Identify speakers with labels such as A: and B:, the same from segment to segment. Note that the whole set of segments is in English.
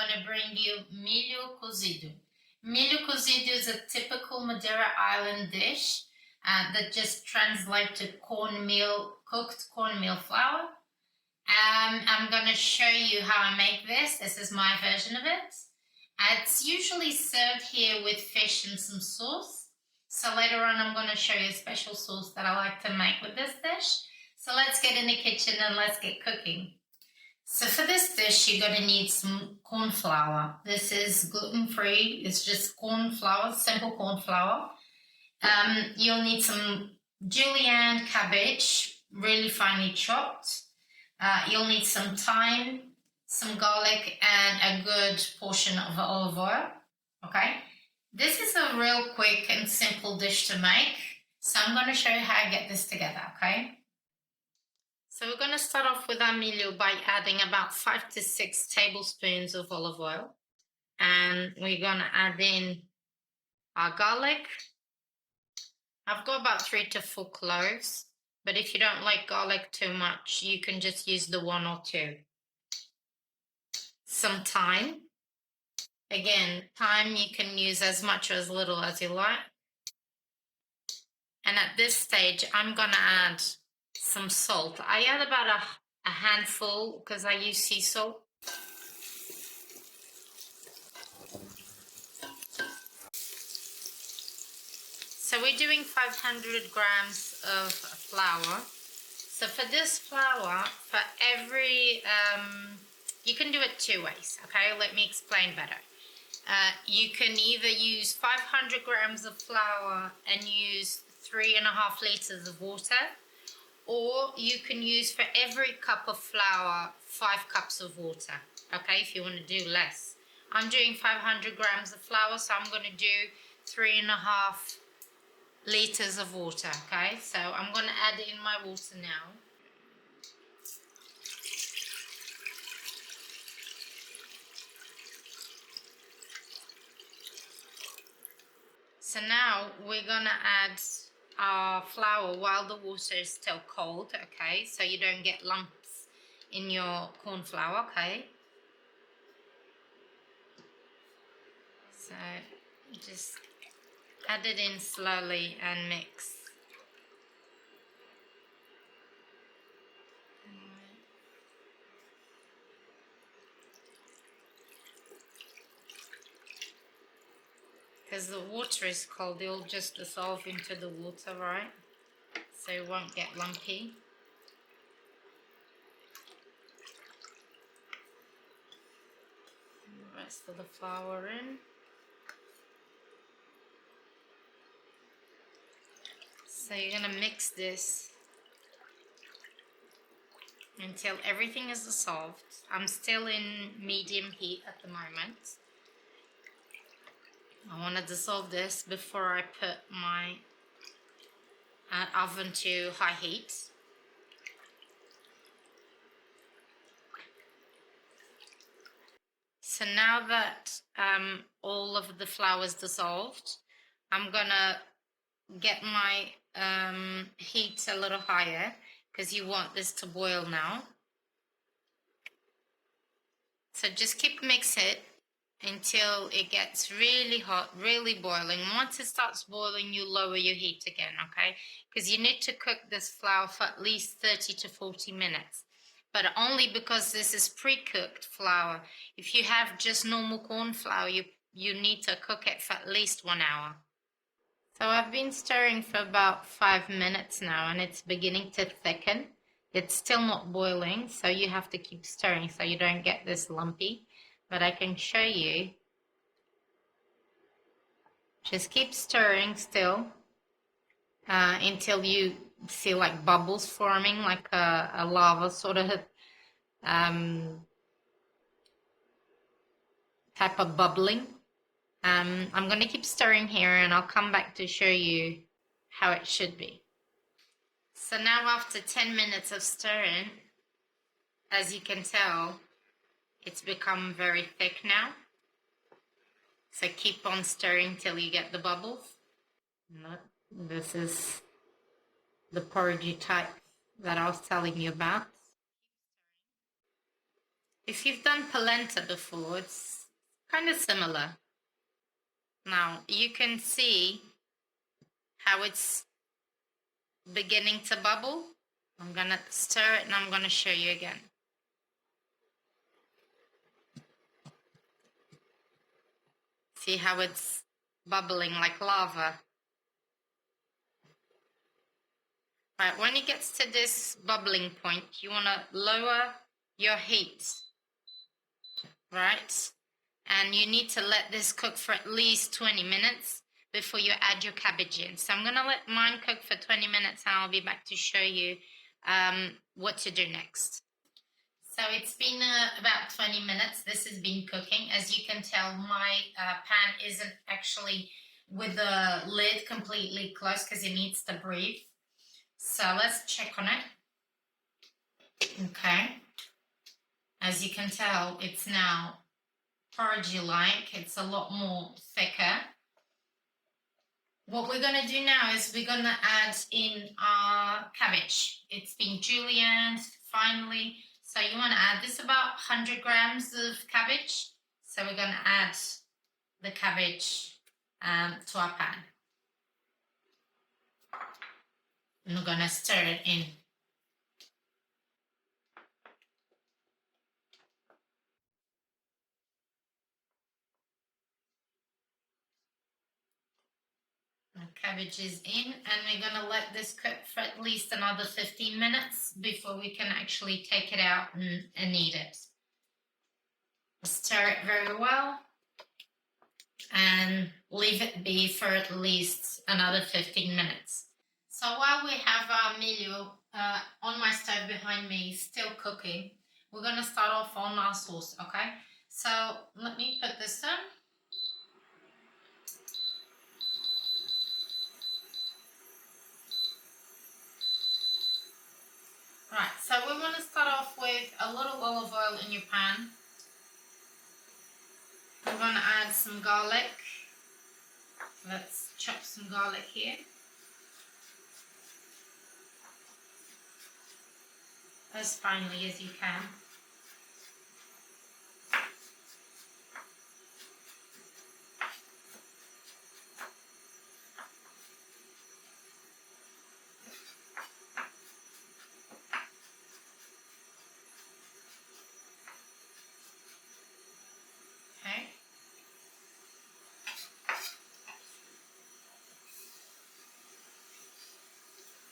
A: going to bring you milho cozido. Milho cozido is a typical Madeira Island dish that just translates to cornmeal, cooked cornmeal flour. I'm going to show you how I make this. This is my version of it. It's usually served here with fish and some sauce. So later on I'm going to show you a special sauce that I like to make with this dish. So let's get in the kitchen and let's get cooking. So for this dish, you're going to need some corn flour. This is gluten-free. It's just corn flour, simple corn flour. You'll need some julienne cabbage, really finely chopped. You'll need some thyme, some garlic, and a good portion of olive oil. Okay? This is a real quick and simple dish to make. So I'm going to show you how I get this together, okay? So we're going to start off with our milho by adding about 5 to 6 tablespoons of olive oil. And we're going to add in our garlic. I've got about 3 to 4 cloves, but if you don't like garlic too much, you can just use the 1 or 2. Some thyme. Again, thyme you can use as much or as little as you like. And at this stage, I'm going to add some salt. I add about a handful because I use sea salt. So we're doing 500 grams of flour. So for this flour, for every, you can do it 2 ways, okay? Let me explain better. You can either use 500 grams of flour and use 3.5 liters of water, or you can use for every cup of flour 5 cups of water, okay, if you want to do less. I'm doing 500 grams of flour, so I'm going to do 3.5 liters of water, okay? So I'm going to add in my water now. So now we're going to add our flour while the water is still cold, okay? So you don't get lumps in your corn flour, okay? So just add it in slowly and mix. Because the water is cold, it'll just dissolve into the water, right? So it won't get lumpy. And the rest of the flour in. So you're going to mix this until everything is dissolved. I'm still in medium heat at the moment. I want to dissolve this before I put my oven to high heat. So now that all of the flour is dissolved, I'm gonna get my heat a little higher because you want this to boil now. So just keep mixing it until it gets really hot, really boiling. Once it starts boiling, you lower your heat again, okay? Because you need to cook this flour for at least 30 to 40 minutes. But only because this is pre-cooked flour. If you have just normal corn flour, you need to cook it for at least 1 hour. So I've been stirring for about 5 minutes now, and it's beginning to thicken. It's still not boiling, so you have to keep stirring so you don't get this lumpy. But I can show you. Just keep stirring still until you see like bubbles forming, like a lava sort of type of bubbling. I'm going to keep stirring here and I'll come back to show you how it should be. So now after 10 minutes of stirring, as you can tell, it's become very thick now. So keep on stirring till you get the bubbles. This is the porridge type that I was telling you about. If you've done polenta before, it's kind of similar. Now, you can see how it's beginning to bubble. I'm going to stir it and I'm going to show you again. See how it's bubbling like lava? Right, when it gets to this bubbling point, you want to lower your heat, right? And you need to let this cook for at least 20 minutes before you add your cabbage in. So I'm going to let mine cook for 20 minutes and I'll be back to show you what to do next. So it's been about 20 minutes. This has been cooking. As you can tell, my pan isn't actually with the lid completely closed because it needs to breathe. So let's check on it. Okay. As you can tell, it's now porridge-like. It's a lot more thicker. What we're going to do now is we're going to add in our cabbage. It's been julienned finely. So you want to add this about 100 grams of cabbage. So we're going to add the cabbage to our pan. And we're going to stir it in. The cabbage is in, and we're going to let this cook for at least another 15 minutes before we can actually take it out and eat it. Stir it very well and leave it be for at least another 15 minutes. So while we have our milho on my stove behind me still cooking, we're going to start off on our sauce, okay? So let me put this in. Right, so we want to start off with a little olive oil in your pan. We're going to add some garlic. Let's chop some garlic here. As finely as you can. Okay.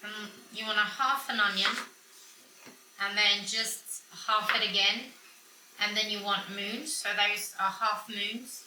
A: And you want a half an onion, and then just half it again, and then you want moons, so those are half moons,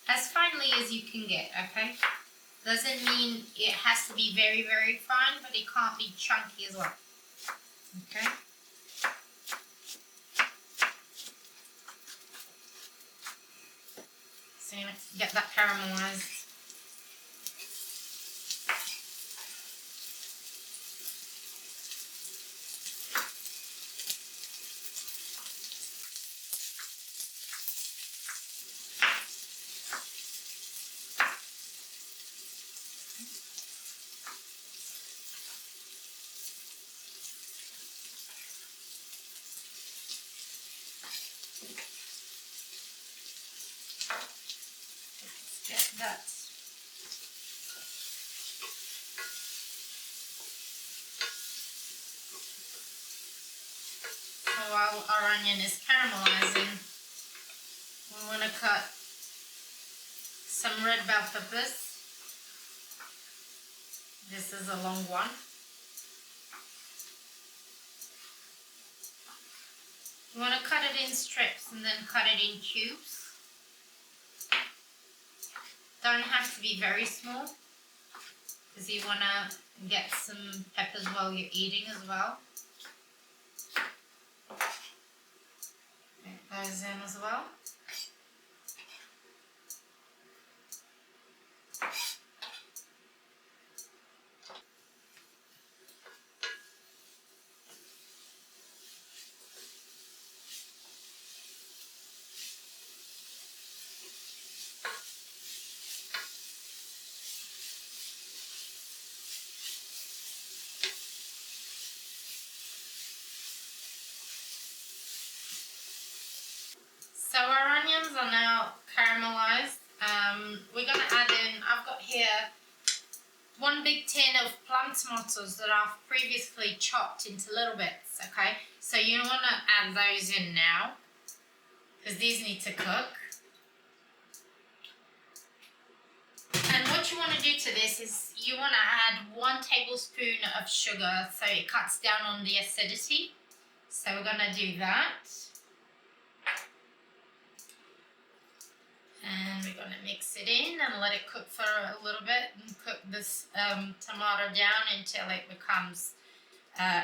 A: as finely as you can get, okay? Doesn't mean it has to be very, very fine, but it can't be chunky as well, okay? So you get that caramelized. Get that. So while our onion is caramelizing, we want to cut some red bell peppers. This is a long one. You want to cut it in strips and then cut it in cubes. Don't have to be very small because you want to get some peppers while you're eating as well. Get those in as well. one big tin of plum tomatoes that I've previously chopped into little bits, okay? So you want to add those in now, because these need to cook. And what you want to do to this is you want to add 1 tablespoon of sugar so it cuts down on the acidity. So we're going to do that. And we're going to mix it in and let it cook for a little bit and cook this tomato down until it becomes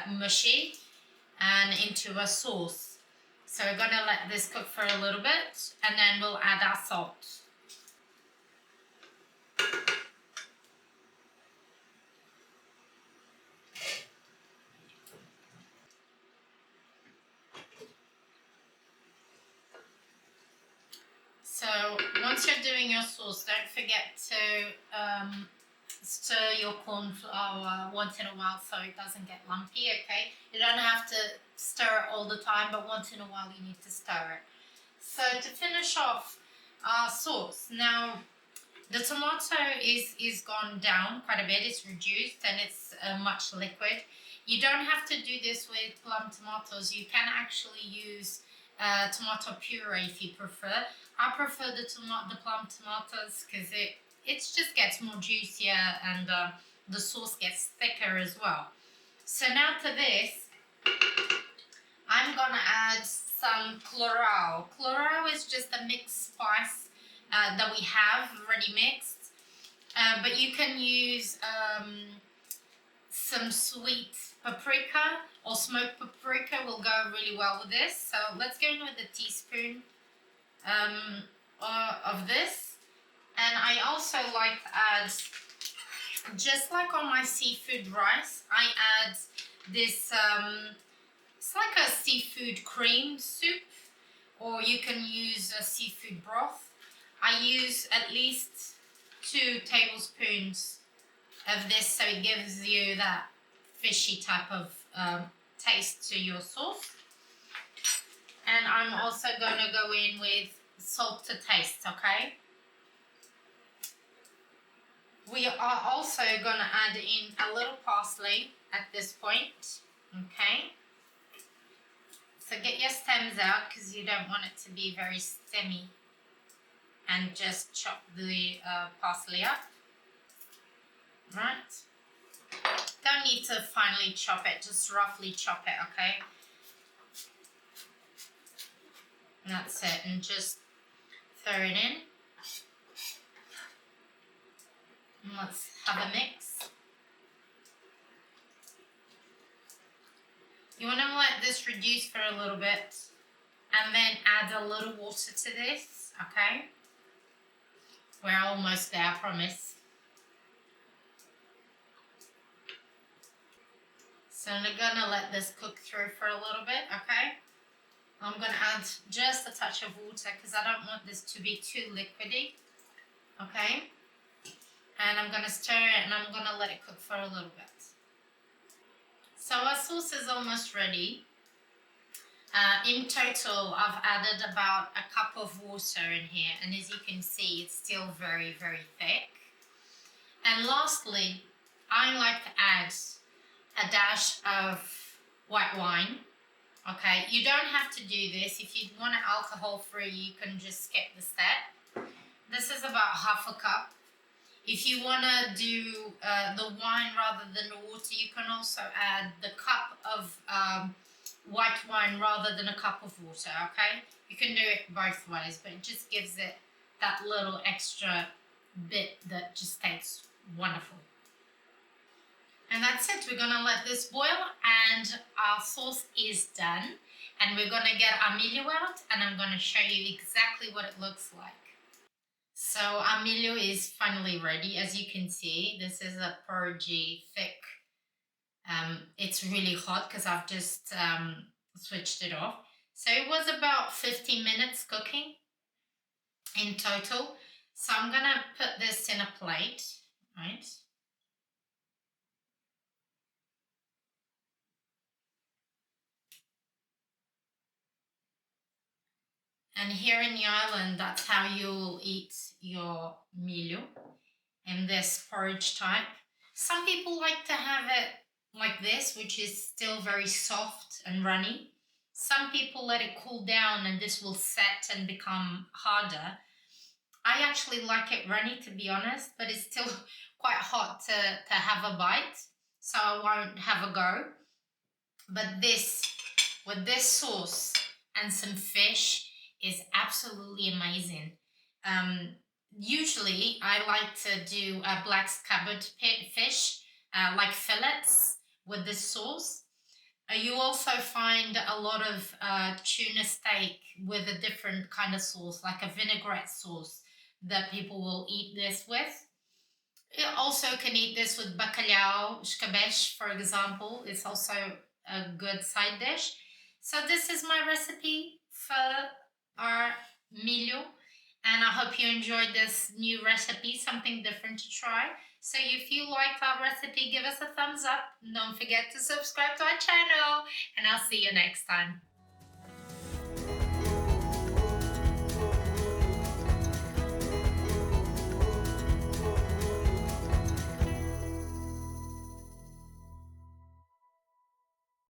A: mushy and into a sauce. So we're going to let this cook for a little bit and then we'll add our salt. So once you're doing your sauce, don't forget to stir your corn flour once in a while so it doesn't get lumpy, okay? You don't have to stir it all the time, but once in a while you need to stir it. So to finish off our sauce, now the tomato is gone down quite a bit, it's reduced and it's much liquid. You don't have to do this with plum tomatoes, you can actually use tomato puree if you prefer. I prefer the plum tomatoes because it just gets more juicier and the sauce gets thicker as well. So now to this, I'm gonna add some colorau. Colorau is just a mixed spice that we have already mixed, but you can use some sweet paprika or smoked paprika will go really well with this. So let's go in with a teaspoon of this. And I also like to add, just like on my seafood rice, I add this, it's like a seafood cream soup, or you can use a seafood broth. I use at least 2 tablespoons of this so it gives you that fishy type of taste to your sauce. And I'm also going to go in with salt to taste, okay? We are also going to add in a little parsley at this point, okay? So get your stems out because you don't want it to be very stemmy, and just chop the parsley up, right? Don't need to finely chop it, just roughly chop it, okay? And that's it, and just throw it in. And let's have a mix. You want to let this reduce for a little bit and then add a little water to this, okay? We're almost there, I promise. So I'm gonna let this cook through for a little bit, okay? I'm gonna add just a touch of water because I don't want this to be too liquidy, okay? And I'm gonna stir it and I'm gonna let it cook for a little bit. So our sauce is almost ready. In total, I've added about a cup of water in here, and as you can see, it's still very, very thick. And lastly, I like to add a dash of white wine. Okay, you don't have to do this. If you want it alcohol-free, you can just skip the step. This is about half a cup. If you want to do the wine rather than the water, you can also add the cup of white wine rather than a cup of water, okay? You can do it both ways, but it just gives it that little extra bit that just tastes wonderful. And that's it. We're going to let this boil and our sauce is done. And we're going to get our milho out and I'm going to show you exactly what it looks like. So our milho is finally ready. As you can see, this is a porridgey, thick. It's really hot because I've just switched it off. So it was about 15 minutes cooking in total. So I'm going to put this in a plate, right? And here in the island, that's how you'll eat your milho, in this porridge type. Some people like to have it like this, which is still very soft and runny. Some people let it cool down and this will set and become harder. I actually like it runny, to be honest, but it's still quite hot to have a bite, so I won't have a go. But this, with this sauce and some fish, is absolutely amazing. Um, Usually, I like to do a blackscabord fish, like fillets, with this sauce. You also find a lot of tuna steak with a different kind of sauce, like a vinaigrette sauce that people will eat this with. You also can eat this with bacalhau, cabbage, for example. It's also a good side dish. So this is my recipe for our milho, and I hope you enjoyed this new recipe, something different to try. So if you liked our recipe, give us a thumbs up. Don't forget to subscribe to our channel, and I'll see you next time.